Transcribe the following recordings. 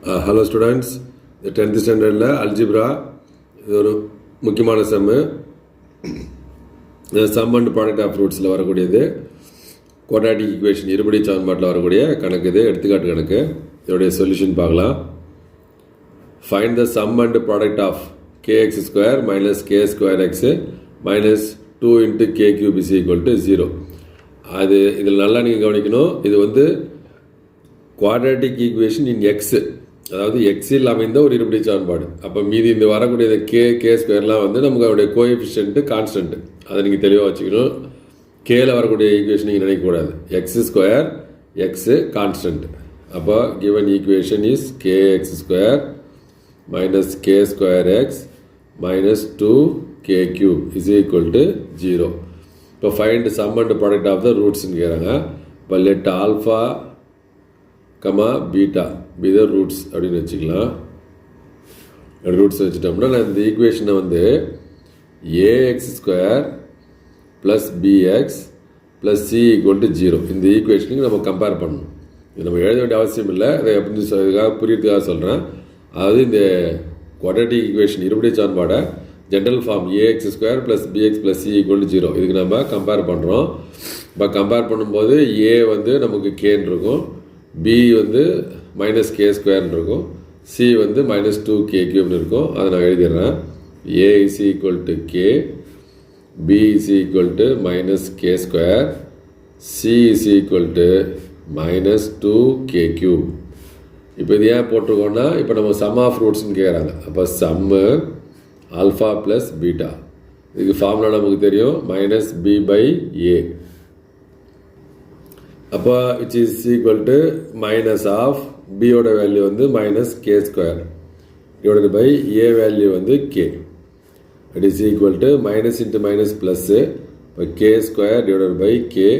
Hello students, the 10th standard algebra இது ஒரு முக்கியமான சம்மு. இந்த சம் அண்ட் ப்ராடக்ட் ஆஃப் ரூட்ஸில் வரக்கூடியது குவாட்ராட்டிக் ஈக்குவேஷன் இருபடி சமன்பாட்டில் வரக்கூடிய கணக்கு. இது எடுத்துக்காட்டு கணக்கு. இதோடைய சொல்யூஷன் பார்க்கலாம். Find the sum and product of kx square minus K square X minus 2 into K cube is equal to 0. அது இதில் நல்லா நீங்கள் கவனிக்கணும். இது வந்து குவாட்ராட்டிக் ஈக்குவேஷன் இன் எக்ஸ், அதாவது எக்ஸில் அமைந்த ஒரு இருபடி சமன்பாடு. அப்போ மீதி இந்த வரக்கூடிய கே ஸ்கொயர்லாம் வந்து நமக்கு அவருடைய கோஎஃபிஷியன்ட்டு கான்ஸ்டன்ட். அதை நீங்கள் தெளிவாக வச்சுக்கணும். கேல வரக்கூடிய ஈக்குவேஷன் நீங்கள் நினைக்கக்கூடாது. X square x constant. அப்போ given equation is k x square minus K square X minus 2 k cube is equal to 0. இப்போ find sum and product of the ரூட்ஸ்ன்னு கேட்குறாங்க. இப்போ let alpha comma beta be the roots அப்படின்னு வச்சுக்கலாம். Roots வச்சுட்டோம்னா நான் இந்த ஈக்குவேஷனை வந்து a x square plus b x plus c equal to 0 இந்த ஈக்குவேஷனுக்கு நம்ம கம்பேர் பண்ணணும். இது நம்ம எழுத வேண்டிய அவசியம் இல்லை. அதை எப்படி புரியறதுக்காக சொல்கிறேன். அதாவது இந்த குவாட்ராட்டிக் ஈக்குவேஷன் இருபடி சமன்பாடை general form a x square plus b x plus c equal to 0 இதுக்கு நம்ம கம்பேர் பண்ணுறோம். இப்போ கம்பேர் பண்ணும்போது ஏ வந்து நமக்கு கேன்னு இருக்கும், பி வந்து மைனஸ் கே ஸ்கொயர்னு இருக்கும், சி வந்து மைனஸ் 2 கே கியூப்னு இருக்கும். அதை நான் எழுதிடுறேன். A is equal to k, b is equal to minus K square, c is equal to minus 2 k cube. இப்போ இது ஏன் போட்டிருக்கோன்னா, இப்போ நம்ம சம் ஆஃப் ரூட்ஸ்ன்னு கேட்குறாங்க. அப்போ சம்மு ஆல்ஃபா ப்ளஸ் பீட்டா, இதுக்கு ஃபார்முலா நமக்கு தெரியும், மைனஸ் பி பை ஏ. அப்போ which is equal to minus of பியோட வேல்யூ வந்து minus K square divided by a value வந்து k. It is equal to minus into minus plus இப்போ k square divided by k.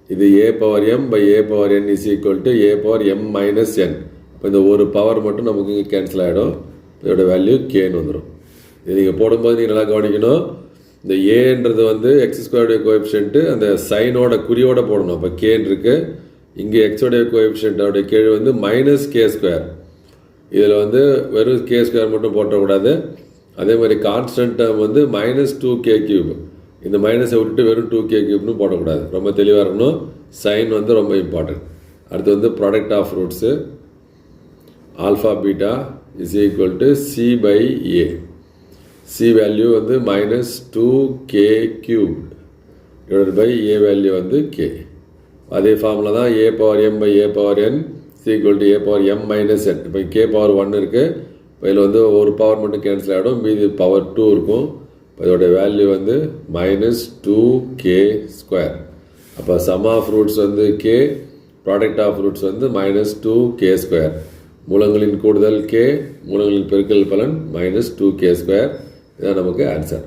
இது a power m by a power n is equal to a power m minus n. இப்போ இந்த ஒரு power மட்டும் நமக்கு இங்கே cancel ஆகிடும். இதோட வேல்யூ கேன்னு வந்துடும். இது நீங்கள் போடும்போது நீங்கள் நல்லா கவனிக்கணும். இந்த ஏன்றது வந்து எக்ஸ் ஸ்கொயருடைய கோஎஃபிஷியன்ட்டு அந்த சைனோட குறியோட போடணும். அப்போ கேன்னு இருக்குது. இங்கே எக்ஸோடைய கோஎஃபிஷியன்ட்டோடைய கீழ் வந்து மைனஸ் கே ஸ்கொயர். இதில் வந்து வெறும் கே ஸ்கொயர் மட்டும் போட்டக்கூடாது. அதே மாதிரி கான்ஸ்டன்ட் டேர்ம் வந்து மைனஸ் 2 கே கியூப். இந்த மைனஸை விட்டுட்டு வெறும் 2 கே கியூப்னு போடக்கூடாது. ரொம்ப தெளிவாக இருக்கணும். சைன் வந்து ரொம்ப இம்பார்ட்டன்ட். அடுத்து வந்து product of roots alpha beta is equal to c by a. C value வந்து minus 2 k cube divided by a value வந்து கே. அதே ஃபார்மில் தான் a power m by a power n c equal to a power m minus n. இப்போ k power 1 இருக்குது. இப்போ இதில் வந்து ஒரு பவர் மட்டும் கேன்சல் ஆகிடும், மீதி பவர் 2 இருக்கும். இப்போ இதோட வேல்யூ வந்து மைனஸ் 2 கே ஸ்கொயர். அப்போ சம் ஆஃப் ரூட்ஸ் வந்து கே, ப்ராடக்ட் ஆஃப் ரூட்ஸ் வந்து மைனஸ் 2 கே ஸ்கொயர். மூலங்களின் கூடுதல் கே, மூலங்களின் பெருக்கல் பலன் மைனஸ் 2 கே ஸ்கொயர். இதுதான் நமக்கு ஆன்சர்.